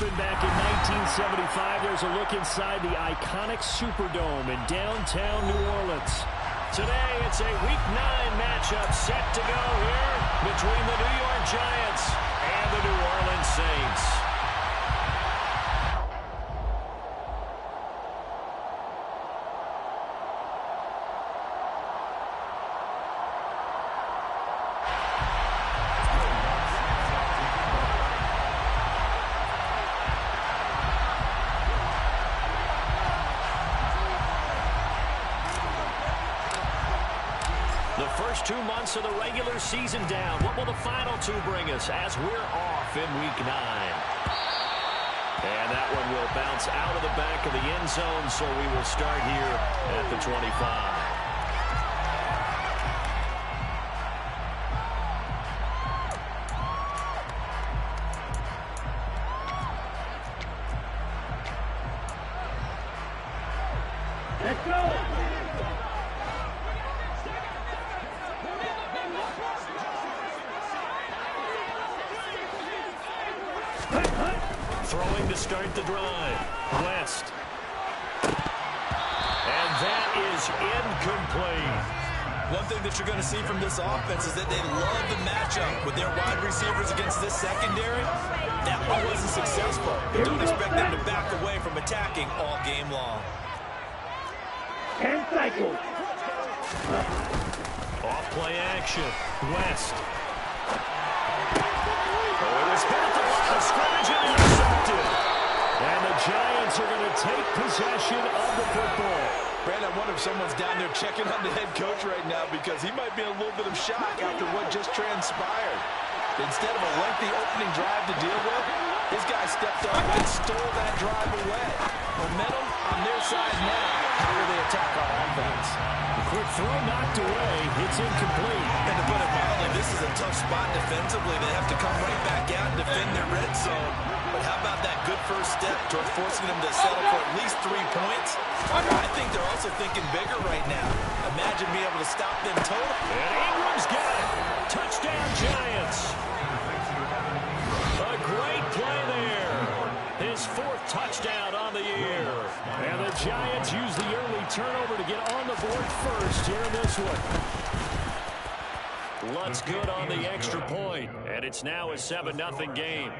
opened back in 1975. There's a look inside the iconic Superdome in downtown New Orleans. Today, it's a Week 9 matchup set to go here between the New York Giants and the New Orleans Saints. The first 2 months of the regular season down. What will the final 2 bring us as we're off in Week 9? And that one will bounce out of the back of the end zone, so we will start here at the 25. Let's go! Throwing to start the drive. West. And that is incomplete. One thing that you're going to see from this offense is that they love the matchup with their wide receivers against this secondary. That one wasn't successful. But don't expect them to back away from attacking all game long. 10 cycles. Off play action. West. Oh, it was hit at the line of scrimmage and intercepted. And the Giants are going to take possession of the football. Brandon, I wonder if someone's down there checking on the head coach right now because he might be in a little bit of shock after what just transpired. Instead of a lengthy opening drive to deal with, this guy stepped up and stole that drive away. Momentum on their side now. How will they attack our offense? Quick throw knocked away. It's incomplete. And to put it mildly, this is a tough spot defensively. They have to come right back out and defend their red zone. But how about that good first step towards forcing them to settle for at least 3 points? I think they're also thinking bigger right now. Imagine being able to stop them totally. And Ingram's got it. Touchdown, Giants. A great play there. His 4th touchdown on the year. And the Giants use the early turnover to get on the board first here in this one. Lutz good on the extra point. And it's now a 7-0 game.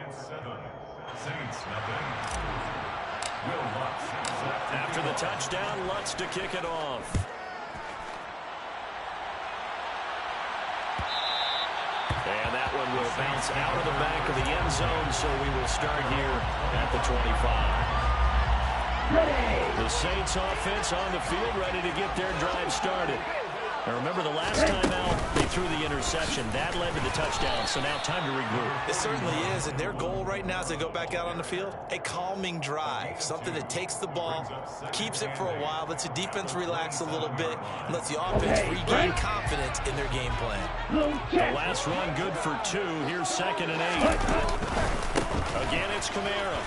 After the touchdown, Lutz to kick it off. And that one will bounce out of the back of the end zone, so we will start here at the 25. Ready. The Saints offense on the field, ready to get their drive started. Now remember, the last time out, they threw the interception. That led to the touchdown, so now time to regroup. It certainly is, and their goal right now as they go back out on the field, a calming drive, something that takes the ball, keeps it for a while, lets the defense relax a little bit, and lets the offense regain confidence in their game plan. The last run good for 2. Here's 2nd and 8. Again, it's Kamara.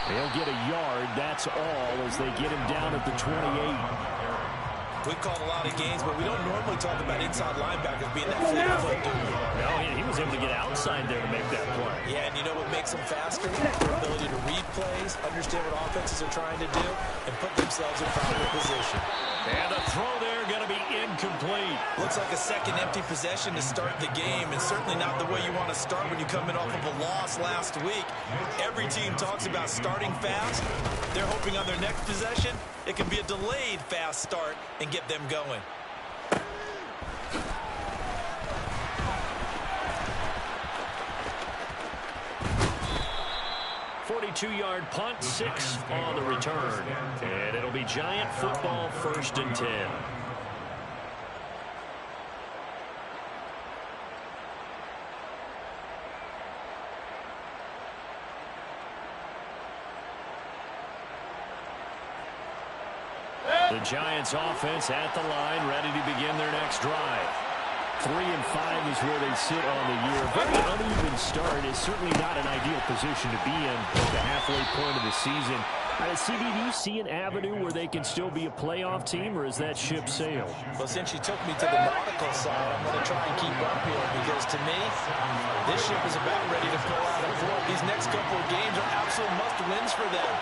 They'll get a yard, that's all, as they get him down at the 28. We've called a lot of games, but we don't normally talk about inside linebackers being that fleet-of-foot dude. No, he was able to get outside there to make that play. Yeah, and you know what makes them faster? Their ability to read plays, understand what offenses are trying to do, and put themselves in proper position. And the throw there going to be incomplete. Looks like a second empty possession to start the game, and certainly not the way you want to start when you come in off of a loss last week. Every team talks about starting fast. They're hoping on their next possession, it can be a delayed fast start and get them going. 42-yard punt, 6 on the return. And it'll be Giant football, 1st and 10. The Giants offense at the line, ready to begin their next drive. 3-5 is where they sit on the year. Very uneven start. Is certainly not an ideal position to be in at the halfway point of the season. CB, do you see an avenue where they can still be a playoff team, or is that ship sailed? Well, since you took me to the nautical side, I'm going to try and keep up here because, to me, this ship is about ready to pull out of port. These next couple of games are absolute must-wins for them.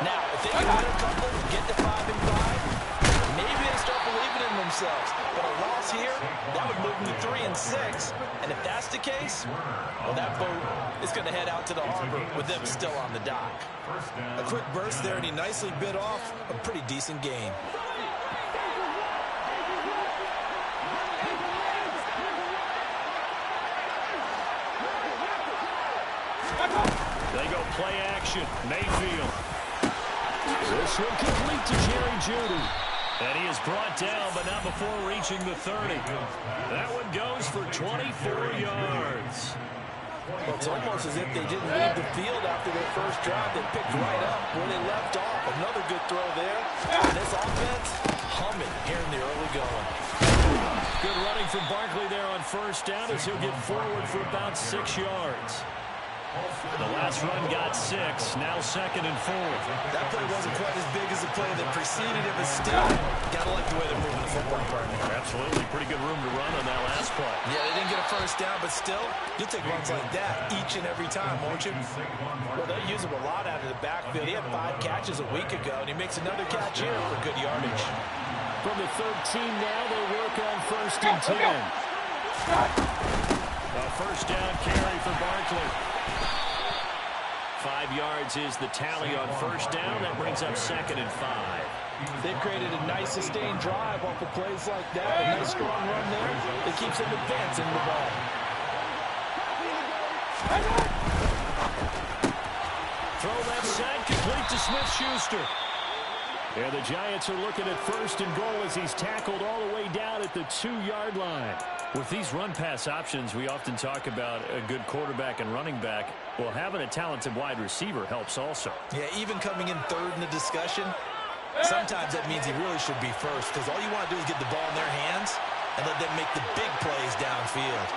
Now, if they can win a couple, get to 5-5, maybe they start believing in themselves. But a loss here, that would move them to 3-6. And if that's the case, well, that boat is going to head out to the harbor with them still on the dock. A quick burst there, and he nicely bit off a pretty decent game. They go play action. Mayfield. This one complete to Jerry Jeudy. And he is brought down, but not before reaching the 30. That one goes for 24 yards. Well, it's almost as if they didn't leave the field after their first drive. They picked right up where they left off. Another good throw there. And this offense humming here in the early going. Good running from Barkley there on first down as he'll get forward for about 6 yards. The last run got 6, now 2nd and 4. That play wasn't quite as big as the play that preceded it, but still, gotta like the way they're moving the football, partner. Absolutely, pretty good room to run on that last play. Yeah, they didn't get a first down, but still, you'll take runs like that each and every time, won't you? Well, they use him a lot out of the backfield. He had 5 catches a week ago, and he makes another catch here for good yardage. From the 13 now, they work on 1st and 10. A first down carry for Barkley. 5 yards is the tally on first down. That brings up 2nd and 5. They've created a nice sustained drive off of plays like that. A nice strong run there that keeps them advancing the ball. Throw left side, complete to Smith-Schuster. And the Giants are looking at 1st and goal as he's tackled all the way down at the 2-yard line. With these run-pass options, we often talk about a good quarterback and running back. Well, having a talented wide receiver helps also. Yeah, even coming in 3rd in the discussion, sometimes that means he really should be first because all you want to do is get the ball in their hands and let them make the big plays downfield.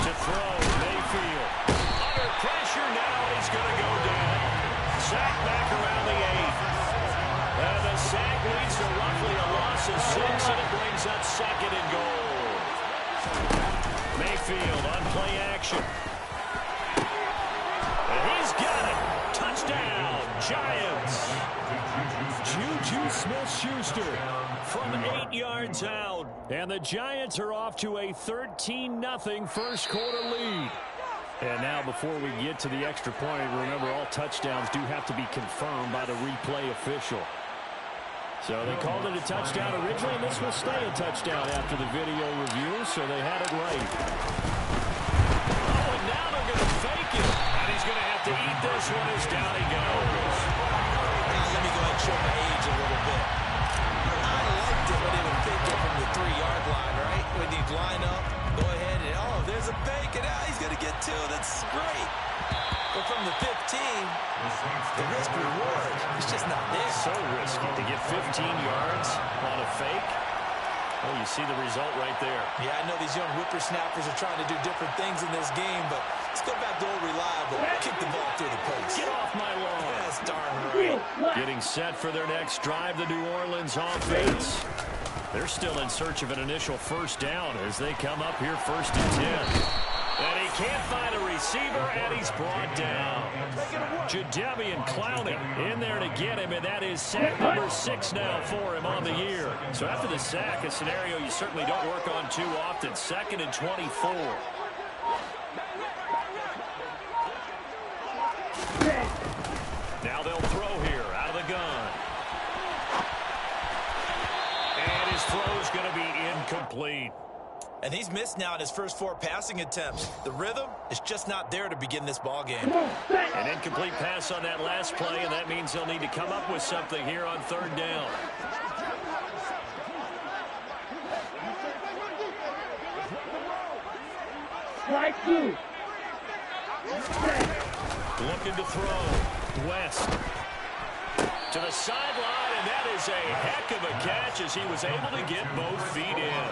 To throw, Mayfield. Under pressure now, he's going to go down. Sack back around the 8. And the sack leads to roughly a loss of 6, and it brings up 2nd and goal. Mayfield on play action. And he's got it. Touchdown, Giants. Juju Smith-Schuster from 8 yards out. And the Giants are off to a 13-0 first quarter lead. And now before we get to the extra point, remember all touchdowns do have to be confirmed by the replay official. So they called it a touchdown originally, and this will stay a touchdown after the video review, so they had it right. Oh, and now they're going to fake it. And he's going to have to eat this one as down he goes. Let me go ahead and show my age a little bit. I liked it when they would fake it from the 3-yard line, right? When he'd line up, go ahead, and oh, there's a fake, and now he's going to get 2. That's great. But from the 15, the risk-reward is just not there. So risky to get 15 yards on a fake. Oh, you see the result right there. Yeah, I know these young whippersnappers are trying to do different things in this game, but let's go back to old reliable. Kick the ball through the post. Get off my lawn. That's darn right. Getting set for their next drive, the New Orleans offense. They're still in search of an initial first down as they come up here 1st and 10. And he can't find a receiver, and he's brought down. Jadeveon Clowney in there to get him, and that is sack number 6 now for him on the year. So after the sack, a scenario you certainly don't work on too often. 2nd and 24. Now they'll throw here out of the gun. And his throw's going to be incomplete. And he's missed now in his first 4 passing attempts. The rhythm is just not there to begin this ball game. An incomplete pass on that last play, and that means they'll need to come up with something here on 3rd down. Strike 2. Looking to throw. West. To the sideline, and that is a heck of a catch as he was able to get both feet in.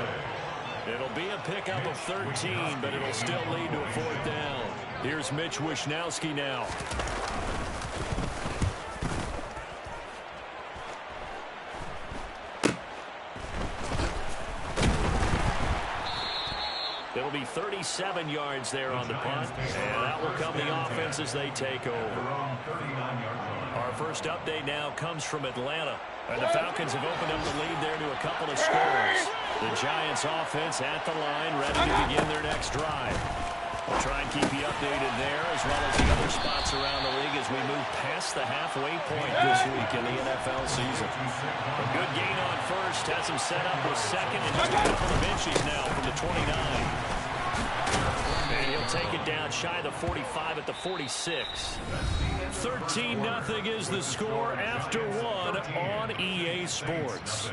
It'll be a pickup of 13, but it'll still lead to a 4th down. Here's Mitch Wishnowski now. It'll be 37 yards there on the punt, and that will come the offense as they take over. Our first update now comes from Atlanta, and the Falcons have opened up the lead there to a couple of scores. The Giants offense at the line, ready to begin their next drive. We'll try and keep you updated there as well as the other spots around the league as we move past the halfway point this week in the NFL season. A good gain on first has him set up with second and just a couple of inches now from the 29. And he'll take it down shy of the 45 at the 46. 13-0 is the score after one on EA Sports.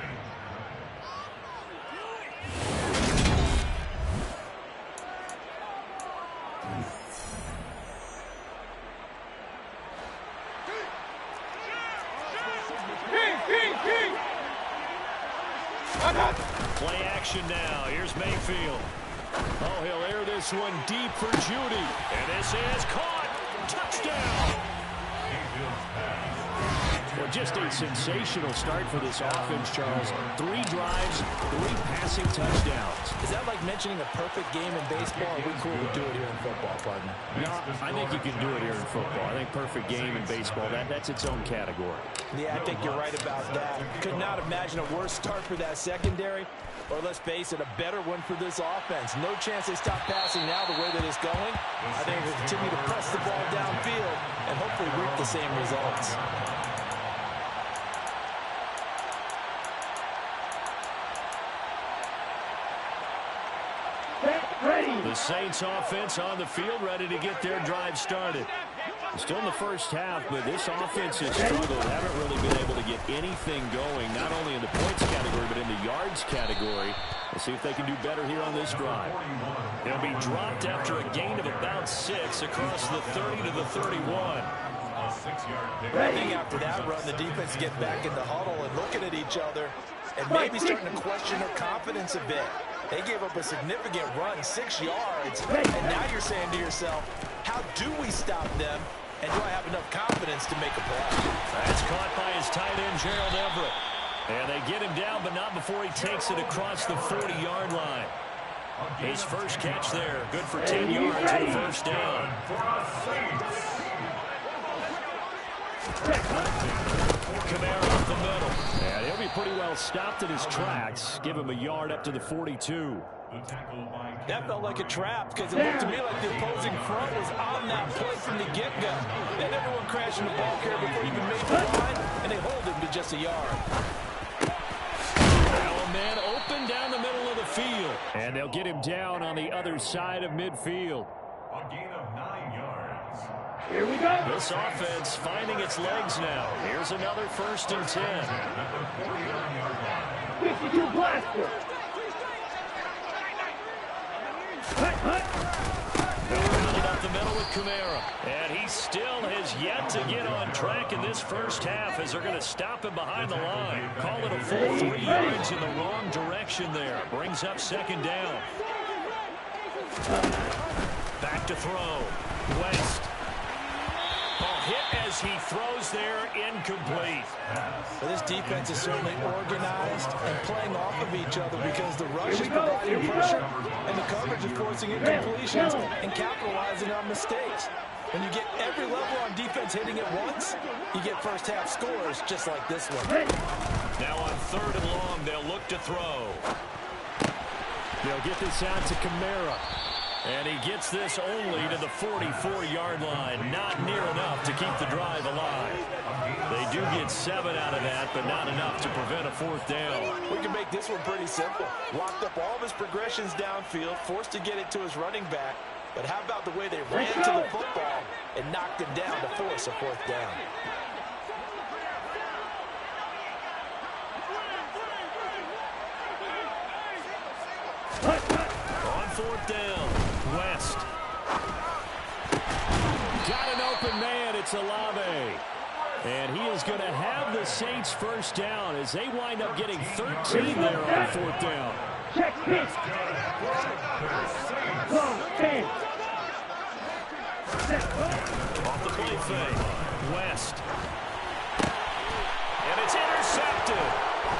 Play action now. Here's Mayfield. Oh, he'll air this one deep for Judy. And this is caught. Touchdown. Well, just a sensational start for this offense, Charles. 3 drives, 3 passing touchdowns. Is that like mentioning a perfect game in baseball? Or are we cool to do it here in football, partner? No, I think you can do it here in football. I think perfect game in baseball, that's its own category. Yeah, I think you're right about that. Could not imagine a worse start for that secondary. Or let's face it, a better one for this offense. No chance they stop passing now the way that it's going. I think they'll continue to press the ball downfield and hopefully reap the same results. The Saints offense on the field, ready to get their drive started. Still in the first half, but this offense has struggled. Haven't really been able to get anything going, not only in the points category, but in the yards category. We'll see if they can do better here on this drive. They'll be dropped after a gain of about 6 across the 30 to the 31. I think after that run, the defense get back in the huddle and looking at each other and maybe starting to question their confidence a bit. They gave up a significant run, 6 yards, and now you're saying to yourself, how do we stop them, and do I have enough confidence to make a play? That's caught by his tight end, Gerald Everett. And they get him down, but not before he takes it across the 40-yard line. His first catch there, good for 10 yards and first down. Kamara up the middle. And he'll be pretty well stopped in his tracks. Give him a yard up to the 42. That felt like a trap because it looked to me like the opposing front was on that play from the get-go. They never went crashing the ball carrier before he even made the line, and they hold him to just a yard. Now a man open down the middle of the field. And they'll get him down on the other side of midfield. A gain of 9 yards. Here we go. This offense finding its legs now. Here's another 1st and 10. 52 blaster. Running up the middle with Kamara. And he still has yet to get on track in this first half as they're going to stop him behind the line. Call it a full 3 yards in the wrong direction there. Brings up 2nd down. Back to throw. West. Hit as he throws there, incomplete. Well, this defense is certainly organized and playing off of each other because the rush is providing pressure and the coverage is forcing incompletions and capitalizing on mistakes. When you get every level on defense hitting at once, you get first half scores just like this one. Now on 3rd and long, they'll look to throw. They'll get this out to Kamara. And he gets this only to the 44-yard line. Not near enough to keep the drive alive. They do get 7 out of that, but not enough to prevent a 4th down. We can make this one pretty simple. Locked up all of his progressions downfield, forced to get it to his running back. But how about the way they ran to the football and knocked him down to force a 4th down? On 4th down. West. Got an open man. It's Olave. And he is going to have the Saints first down as they wind up getting 13 there on fourth down. Check this. Go, 10. Off the play fake. West. And it's intercepted.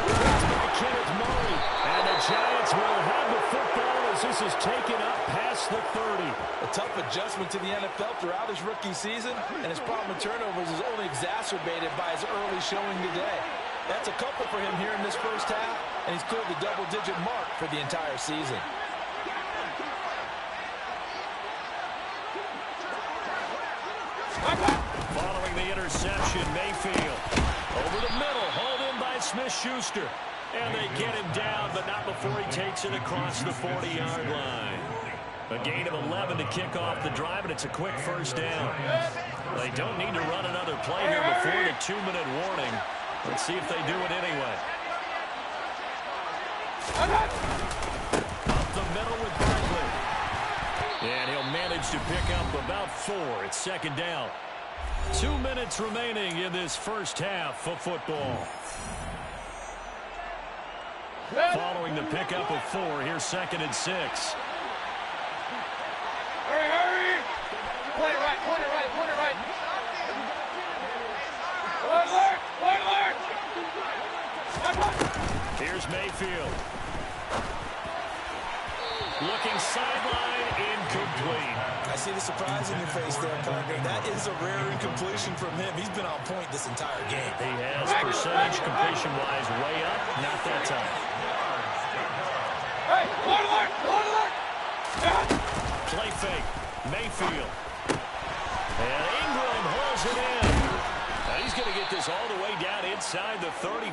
It's by Kenneth Murray. And the Giants will have the football as this is taken up past the 30. A tough adjustment to the NFL throughout his rookie season, and his problem with turnovers is only exacerbated by his early showing today. That's a couple for him here in this first half, and he's cleared the double-digit mark for the entire season. Following the interception, Mayfield over the middle, hauled in by Smith-Schuster. And they get him down, but not before he takes it across the 40-yard line. A gain of 11 to kick off the drive, and it's a quick first down. They don't need to run another play here before the 2-minute warning. Let's see if they do it anyway. Up the middle with Barkley. And he'll manage to pick up about 4. It's second down. 2 minutes remaining in this first half of football. Following the pickup of 4, here's 2nd and 6. Hurry, hurry. Point it right, point it right, point it right. Alert, alert. Here's Mayfield. Looking sideline, incomplete. I see the surprise in your face there, partner. That is a rare incompletion from him. He's been on point this entire game. He has percentage completion-wise way up, not that time. Hey, one alert, one alert. Play fake, Mayfield. And Ingram hauls it in. Now he's going to get this all the way down inside the 35.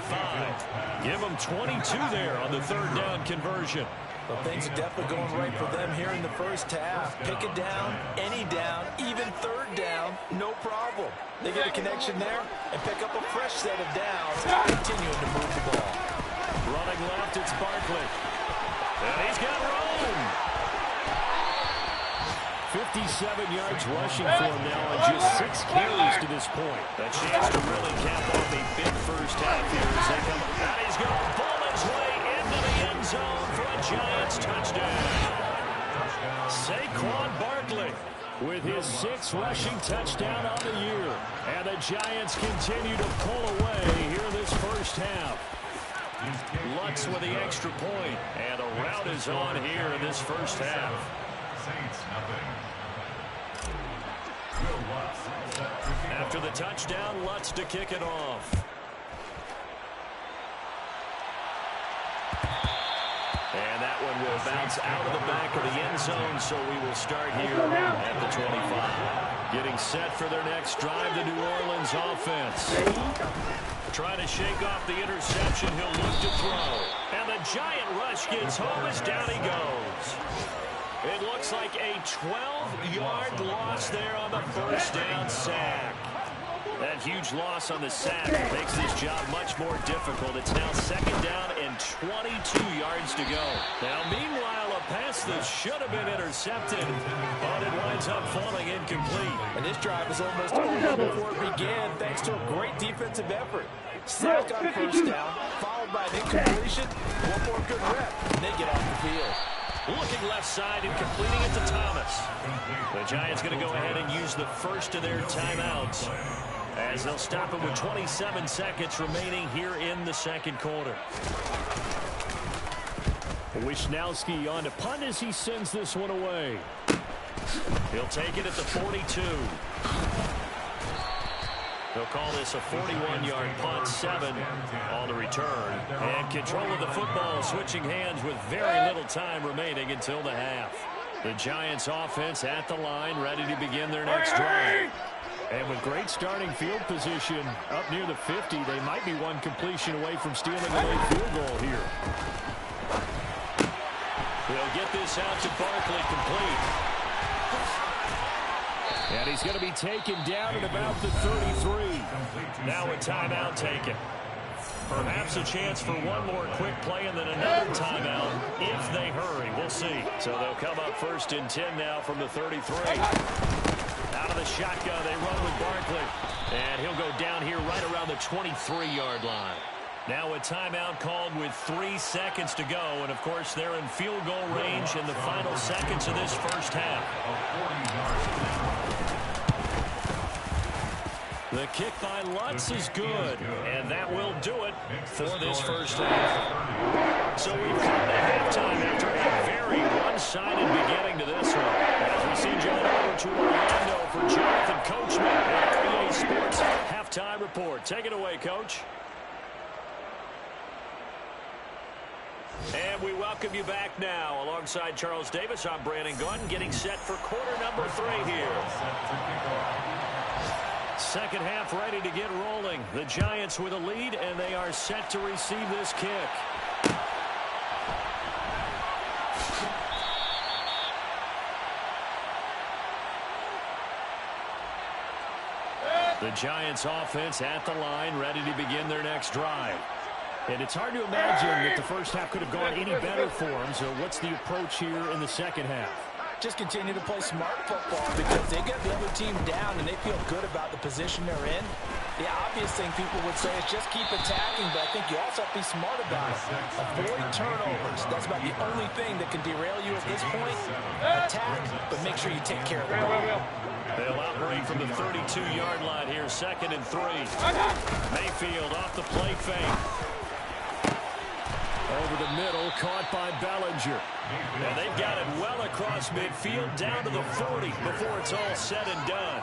Give him 22 there on the third down conversion. But things are definitely going right for them here in the first half. Pick it down, any down, even third down, no problem. They get a connection there and pick up a fresh set of downs, continuing to move the ball. Running left, it's Barkley. And he's got room. 57 yards rushing for him now on just 6 carries to this point. A chance to really cap off a big first half here as they come. Now he's going to pull his way into the end zone for a Giants touchdown. Saquon Barkley with his 6th rushing touchdown on the year. And the Giants continue to pull away here in this first half. Lutz with the extra point, and a rout is on here in this first half. After the touchdown, Lutz to kick it off. And that one will bounce out of the back of the end zone, so we will start here at the 25. Getting set for their next drive, the New Orleans offense. Trying to shake off the interception, he'll look to throw. And the giant rush gets home as down he goes. It looks like a 12-yard loss there on the first down sack. That huge loss on the sack makes this job much more difficult. It's now second down and 22 yards to go. Now, meanwhile, a pass that should have been intercepted, but it winds up falling incomplete. And this drive is almost over before it began, thanks to a great defensive effort. Sack on first down, followed by an incompletion. One more good rep, and they get off the field. Looking left side and completing it to Thomas. The Giants going to go ahead and use the first of their timeouts, as they'll stop it with 27 seconds remaining here in the second quarter. Wisnowski on to punt as he sends this one away. He'll take it at the 42. They'll call this a 41-yard punt, 7 on the return. And control of the football switching hands with very little time remaining until the half. The Giants offense at the line, ready to begin their next drive. And with great starting field position up near the 50, they might be one completion away from stealing a late field goal here. They'll get this out to Barkley complete. And he's going to be taken down at about the 33. Now a timeout taken. Perhaps a chance for one more quick play and then another timeout if they hurry. We'll see. So they'll come up 1st and 10 now from the 33. Out of the shotgun, they run with Barkley. And he'll go down here right around the 23-yard line. Now a timeout called with 3 seconds to go. And, of course, they're in field goal range in the final seconds of this first half. The kick by Lutz is good. And that will do it for this first half. So we've come to halftime after a very one-sided beginning to this one. As we send you over to Orlando for Jonathan Coachman at EA Sports Halftime Report. Take it away, Coach. And we welcome you back now. Alongside Charles Davis, I'm Brandon Gunn, getting set for quarter number 3 here. Second half ready to get rolling. The Giants with a lead, and they are set to receive this kick. The Giants offense at the line, ready to begin their next drive. And it's hard to imagine that the first half could have gone any better for them. So what's the approach here in the second half? Just continue to play smart football because they get the other team down and they feel good about the position they're in. The obvious thing people would say is just keep attacking, but I think you also have to be smart about it. Avoid turnovers. That's about the only thing that can derail you at this point. Attack, but make sure you take care of the ball. They'll operate from the 32-yard line here, 2nd and 3. Mayfield off the play fake. Over the middle, caught by Bellinger. And they've got it well across midfield, down to the 40 before it's all said and done.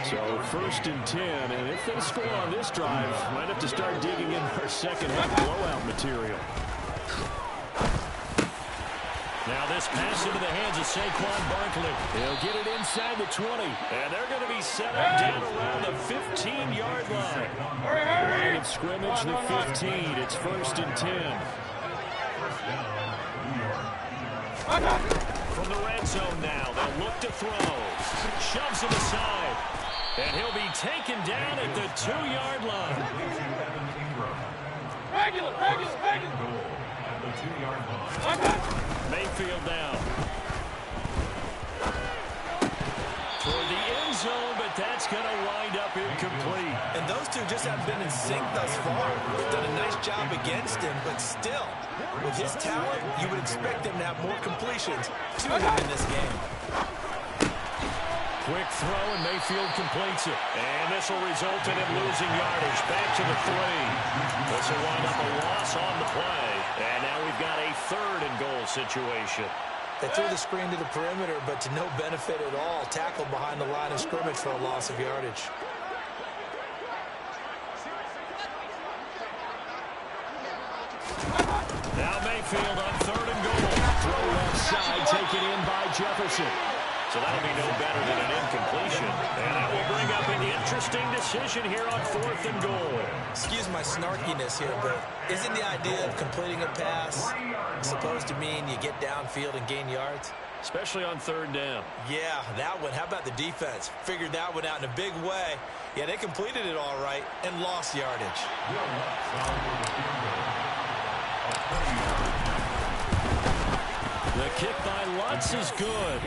So 1st and 10, and if they score on this drive, might have to start digging in for second half blowout material. Now this pass into the hands of Saquon Barkley. He'll get it inside the 20, and they're going to be set up down around the 15-yard line. Line of scrimmage, the 15. It's 1st and 10. From the red zone now, they'll look to throw. Shoves him aside, and he'll be taken down at the 2-yard line. Regular. Mayfield down. Toward the end zone, but that's going to wind up incomplete. And those two just haven't been in sync thus far. They've done a nice job against him, but still, with his talent, you would expect him to have more completions to him in this game. Quick throw, and Mayfield completes it. And this will result in him losing yardage. Back to the 3. This will wind up a loss on the play. And now we've got a 3rd and goal situation. They threw the screen to the perimeter, but to no benefit at all. Tackled behind the line of scrimmage for a loss of yardage. Now Mayfield on 3rd and goal. Throw left side, taken in by Jefferson. So that'll be no better than an incompletion. And that will bring up an interesting decision here on 4th and goal. Excuse my snarkiness here, but isn't the idea of completing a pass supposed to mean you get downfield and gain yards? Especially on 3rd down. Yeah, that one. How about the defense? Figured that one out in a big way. Yeah, they completed it all right and lost yardage. The kick by Lutz is good.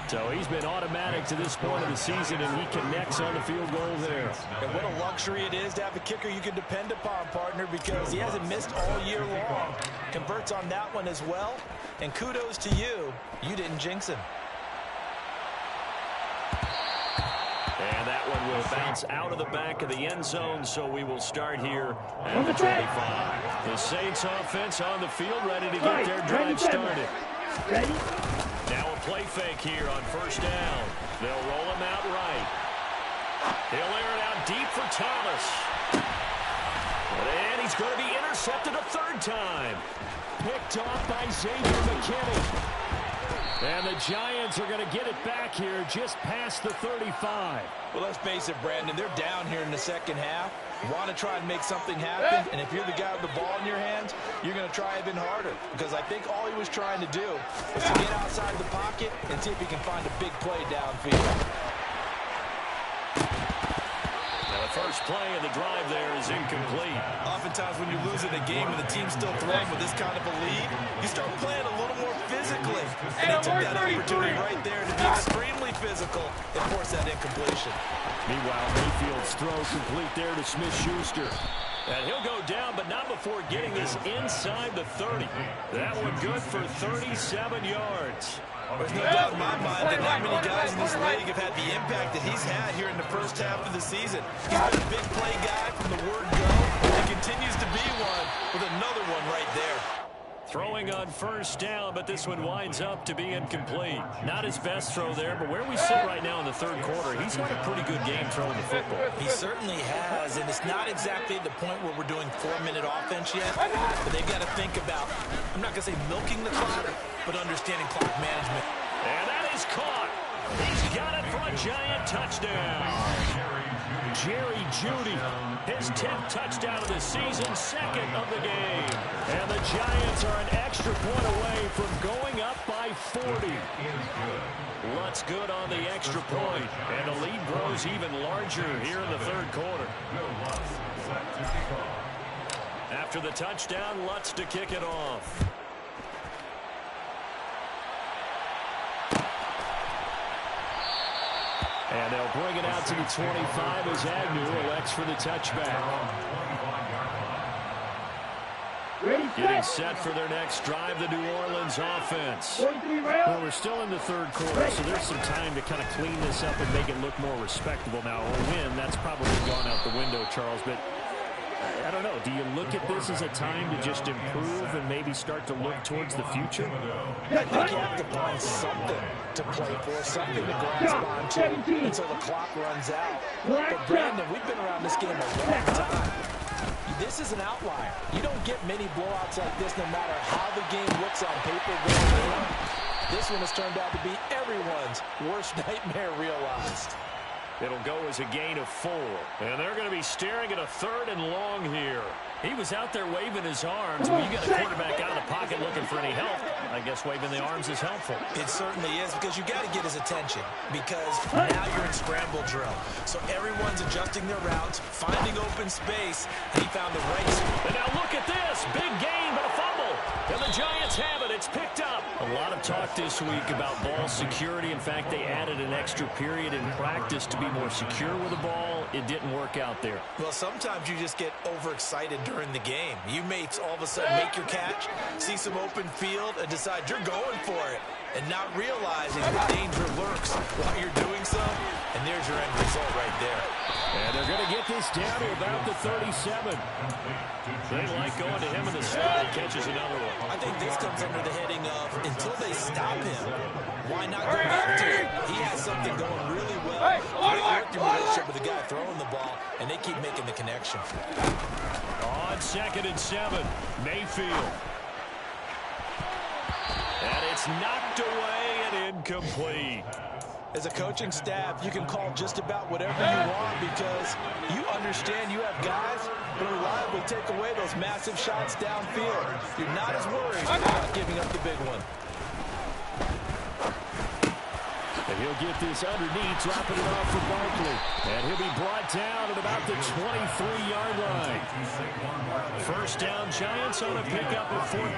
So he's been automatic to this point of the season, and he connects on the field goal there. And what a luxury it is to have a kicker you can depend upon, partner, because he hasn't missed all year long. Converts on that one as well. And kudos to you. You didn't jinx him. And that one will bounce out of the back of the end zone, so we will start here at the 25. The Saints offense on the field, ready to get their drive started. Ready? Now a play fake here on 1st down. They'll roll him out right. He'll air it out deep for Thomas. And he's going to be intercepted a 3rd time. Picked off by Xavier McKinney. And the Giants are going to get it back here just past the 35. Well, let's face it, Brandon. They're down here in the second half. You want to try and make something happen, and if you're the guy with the ball in your hands, you're going to try even harder. Because I think all he was trying to do was to get outside the pocket and see if he can find a big play downfield. Now the first play of the drive there is incomplete. Oftentimes when you're losing a game and the team's still throwing with this kind of a lead, you start playing a little more physically. And they took that opportunity right there to be extremely physical and force that incompletion. Meanwhile, Mayfield's throw complete there to Smith-Schuster. And he'll go down, but not before getting this inside the 30. That one good for 37 yards. There's no doubt in my mind that not many guys in this league have had the impact that he's had here in the first half of the season. He's been a big play guy from the word go, and continues to be one with another one right there. Throwing on first down, but this one winds up to be incomplete. Not his best throw there, but where we sit right now in the third quarter, he's had a pretty good game throwing the football. He certainly has, and it's not exactly the point where we're doing 4-minute offense yet, but they've got to think about, I'm not going to say milking the clock, but understanding clock management. And that is caught. He's got it for a giant touchdown. Jerry Jeudy, his 10th touchdown of the season, second of the game. And the Giants are an extra point away from going up by 40. Lutz good on the extra point, and the lead grows even larger here in the third quarter. After the touchdown, Lutz to kick it off. And they'll bring it out to the 25 as Agnew elects for the touchback. Getting set for their next drive, the New Orleans offense. Well, we're still in the third quarter, so there's some time to kind of clean this up and make it look more respectable. Now, a win, that's probably gone out the window, Charles, but I don't know. Do you look at this as a time to just improve and maybe start to look towards the future? I think you have to find something to play for, something to grasp onto until the clock runs out. But, Brandon, we've been around this game a long time. This is an outlier. You don't get many blowouts like this no matter how the game looks on paper going on. This one has turned out to be everyone's worst nightmare realized. It'll go as a gain of 4. And they're going to be staring at a 3rd and long here. He was out there waving his arms. When you got a quarterback out of the pocket looking for any help, I guess waving the arms is helpful. It certainly is, because you got to get his attention, because now you're in scramble drill. So everyone's adjusting their routes, finding open space, and he found the right spot. And now look at this. Big gain, but a fumble. And the Giants have it. It's picked up. A lot of talk this week about ball security. In fact, they added an extra period in practice to be more secure with the ball. It didn't work out there. Well, sometimes you just get overexcited during the game. You may all of a sudden make your catch, see some open field, and decide you're going for it, and not realizing the danger lurks while you're doing so. And there's your end result right there. And they're going to get this down to about the 37. They like going to him in the slot. He catches another one. I think this comes under the heading of, until they stop him, why not go back to him? He has something going really well. Great working relationship with the guy throwing the ball, and they keep making the connection. On 2nd and 7, Mayfield. And it's knocked away and incomplete. As a coaching staff, you can call just about whatever you want, because you understand you have guys who reliably take away those massive shots downfield. You're not as worried about giving up the big one. And he'll get this underneath, dropping it off for Barkley. And he'll be brought down at about the 23-yard line. First down, Giants on a pickup of 14.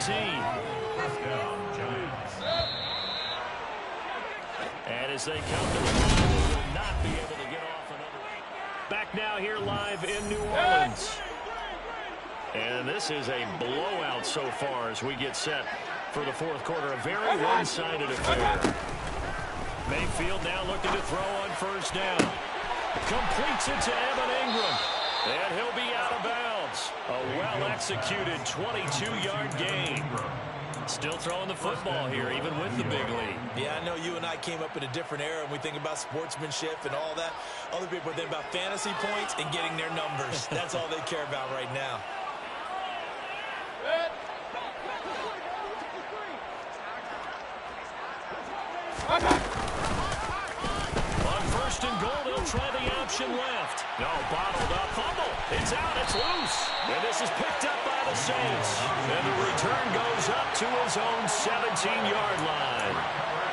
And as they come to the line, they will not be able to get off another. Back now here live in New Orleans. And this is a blowout so far as we get set for the fourth quarter. A very one-sided affair. Mayfield now looking to throw on first down. Completes it to Evan Ingram. And he'll be out of bounds. A well-executed 22-yard gain. Still throwing the football here, even with the big lead. Yeah, I know you and I came up in a different era, and we think about sportsmanship and all that. Other people think about fantasy points and getting their numbers. That's all they care about right now. On first and goal, they'll try the option left. No, bottled up. Fumble. It's out. It's loose. And this is picked up by the Saints. And the return goes up to his own 17-yard line.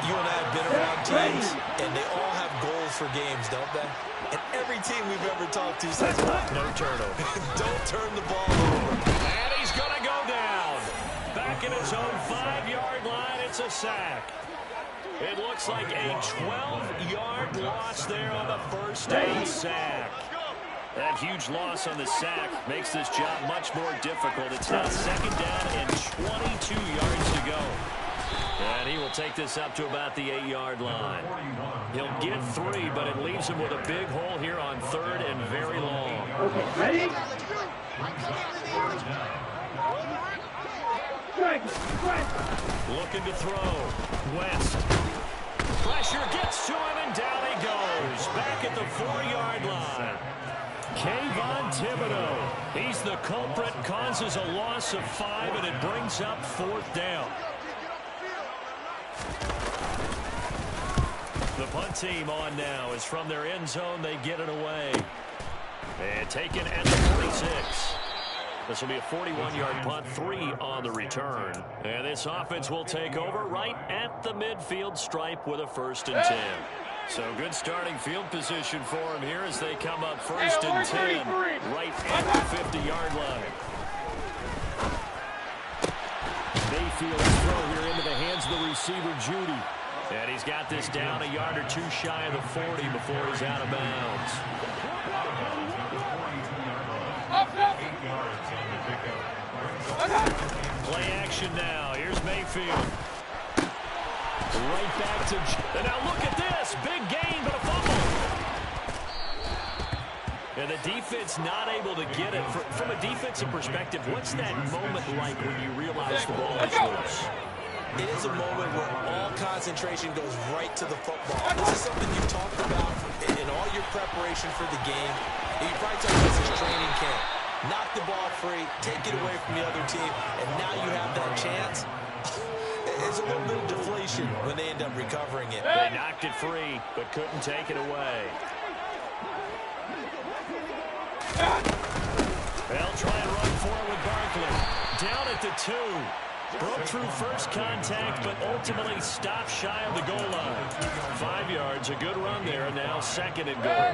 You and I have been around teams, and they all have goals for games, don't they? And every team we've ever talked to says, no turnover. Don't turn the ball over. And he's going to go down. Back in his own 5-yard line, it's a sack. It looks like a 12-yard loss there on the first down sack. That huge loss on the sack makes this job much more difficult. It's now second down and 22 yards to go. And he will take this up to about the 8-yard line. He'll get 3, but it leaves him with a big hole here on third and very long. Okay, ready? Looking to throw. West. Pressure gets to him, and down he goes. Back at the 4-yard line. Kayvon Thibodeau. He's the culprit, causes a loss of 5, and it brings up 4th down. The punt team on now is from their end zone. They get it away. And taken at the 46. This will be a 41-yard punt, 3 on the return. And this offense will take over right at the midfield stripe with a 1st and 10. So good starting field position for him here as they come up 1st and 10 right at the 50-yard line. Mayfield's throw here into the hands of the receiver, Judy. And he's got this down a yard or 2 shy of the 40 before he's out of bounds. Play action now. Here's Mayfield. Right back to... And now look at this. Big gain, but a fumble. And the defense not able to get it. From a defensive perspective, what's that moment like when you realize the ball is loose? It is a moment where all concentration goes right to the football. This is something you talked about in all your preparation for the game. You probably talked about this training camp. Knock the ball free, take it away from the other team, and now you have that chance. There's a little bit of deflation when they end up recovering it. They knocked it free, but couldn't take it away. They'll try and run for it with Barkley. Down at the 2. Broke through first contact, but ultimately stopped shy of the goal line. 5 yards, a good run there, and now 2nd and goal.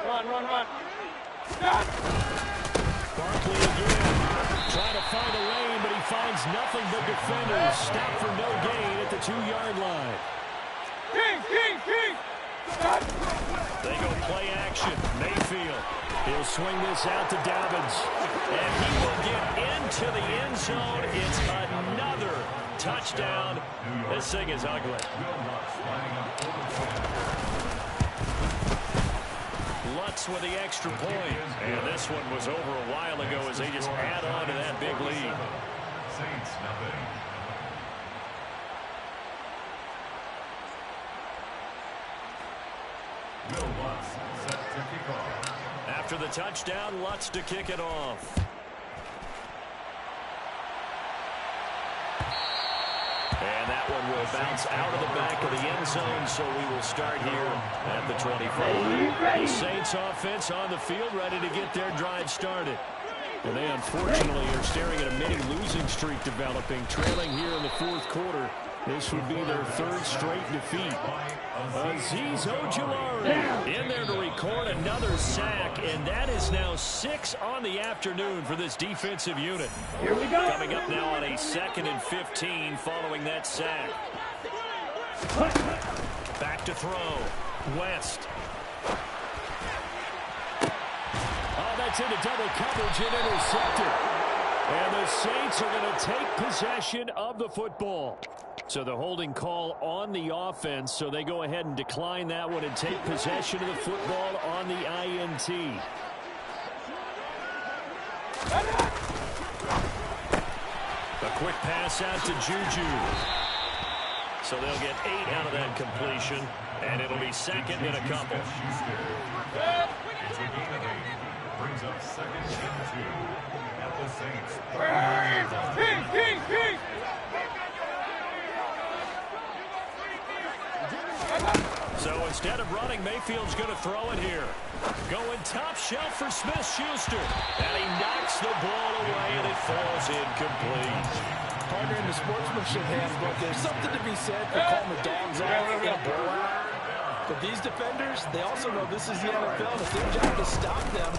Run. Barkley again. Trying to find a lane, but he finds nothing but defenders. Stopped for no gain at the 2-yard line. King. They go play action. Mayfield. He'll swing this out to Dobbins. And he will get into the end zone. It's another touchdown. This thing is ugly. Lutz with the extra point. And this one was over a while ago as they just add on to that big lead. After the touchdown, Lutz to kick it off. And that one will bounce out of the back of the end zone, so we will start here at the 25. The Saints offense on the field, ready to get their drive started. And they unfortunately are staring at a mini losing streak developing, trailing here in the 4th quarter. This would be their 3rd straight defeat. Azeez Ojulari in there to record another sack, and that is now 6 on the afternoon for this defensive unit. Here we go. Coming up now on a 2nd and 15 following that sack. Back to throw. West. Oh, that's into double coverage and intercepted. And the Saints are going to take possession of the football. So the holding call on the offense, so they go ahead and decline that one and take possession of the football on the INT. A quick pass out to Juju. So they'll get 8 out of that completion, and it'll be 2nd and a couple. Brings up 2nd and 2 at the Saints. King. So instead of running, Mayfield's going to throw it here. Going top shelf for Smith-Schuster. And he knocks the ball away, and it falls incomplete. Partner, in the sportsmanship handbook, there's something to be said for calling the dogs out in a blowout. But these defenders, they also know this is the NFL, and it's their job to stop them,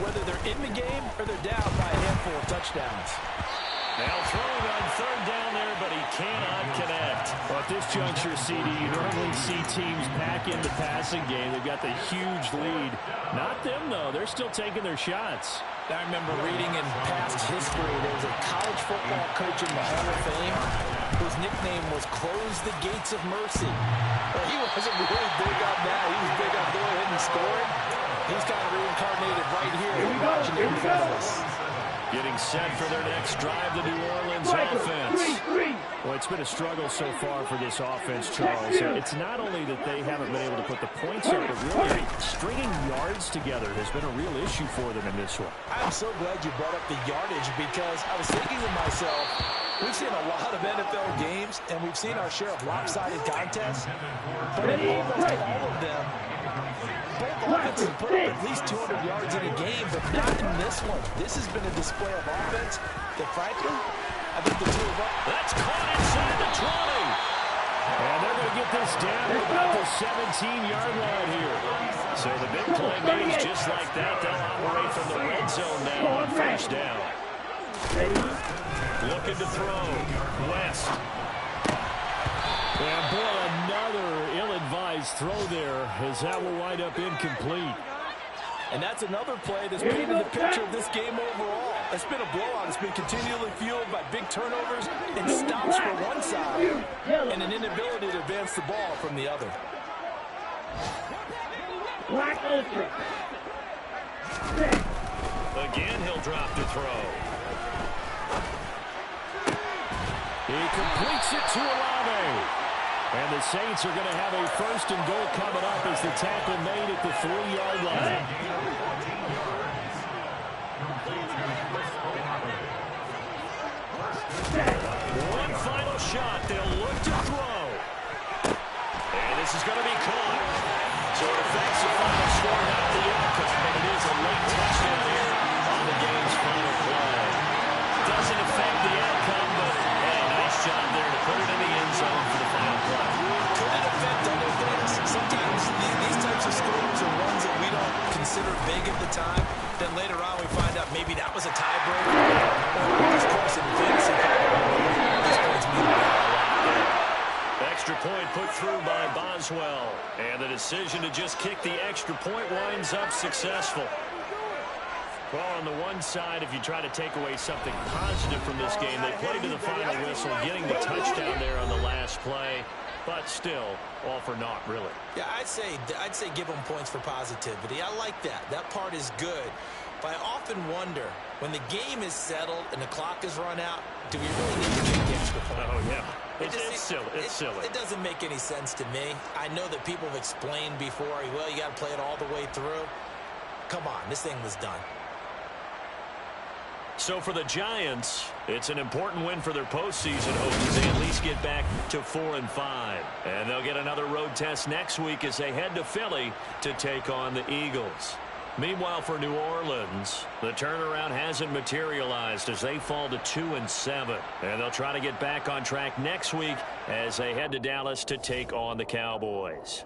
whether they're in the game or they're down by a handful of touchdowns. Now throwing on 3rd down there cannot connect. Well, at this juncture, CD, you normally see teams pack in the passing game. They've got the huge lead. Not them, though. They're still taking their shots. I remember reading in past history, there was a college football coach in the Hall of Fame whose nickname was Close the Gates of Mercy. Well, he wasn't really big on that. He was big on going ahead and scoring. He's kind of reincarnated right here. We're watching it in front of us. Getting set for their next drive, the New Orleans offense. Well, it's been a struggle so far for this offense, Charles. It's not only that they haven't been able to put the points up, but really stringing yards together has been a real issue for them in this one. I'm so glad you brought up the yardage because I was thinking to myself, we've seen a lot of NFL games, and we've seen our share of lopsided contests, but in almost all of them, both offenses put up at least 200 yards in a game, but not in this one. This has been a display of offense that, frankly, I think the two of them. That's caught inside the 20. And they're going to get this down to about the 17-yard line here. So the big play means just like that, they'll operate from the red zone now on first down. Looking to throw. West. And boy, another ill-advised throw there as that will wind up incomplete. And that's another play that's painted the picture of this game overall. It's been a blowout. It's been continually fueled by big turnovers and stops for one side and an inability to advance the ball from the other. Again, he'll drop to throw. He completes it to Olave. And the Saints are going to have a first and goal coming up as the tackle made at the 4-yard line. One final shot. They'll look to throw. And this is going to be caught. So it affects the final score, not the outcome, but it is a late touchdown here on the game's final play. Doesn't affect the outcome, but hey, nice job there to put it in the end zone for the final play. Could it affect other things? Sometimes these types of scores are ones that we don't consider big at the time. Then later on we find out maybe that was a tiebreaker. Or just course in fantasy football. These points mean a lot. Extra point put through by Boswell. And the decision to just kick the extra point winds up successful. Well, on the one side, if you try to take away something positive from this game, they played to the final whistle, getting the touchdown there on the last play. But still, all for naught, really. Yeah, I'd say give them points for positivity. I like that. That part is good. But I often wonder, when the game is settled and the clock is run out, do we really need to kick the extra point? Oh, yeah. It's silly. It's silly. It doesn't make any sense to me. I know that people have explained before, well, you got to play it all the way through. Come on, this thing was done. So for the Giants, it's an important win for their postseason hopes as they at least get back to 4-5. And they'll get another road test next week as they head to Philly to take on the Eagles. Meanwhile, for New Orleans, the turnaround hasn't materialized as they fall to 2-7. And they'll try to get back on track next week as they head to Dallas to take on the Cowboys.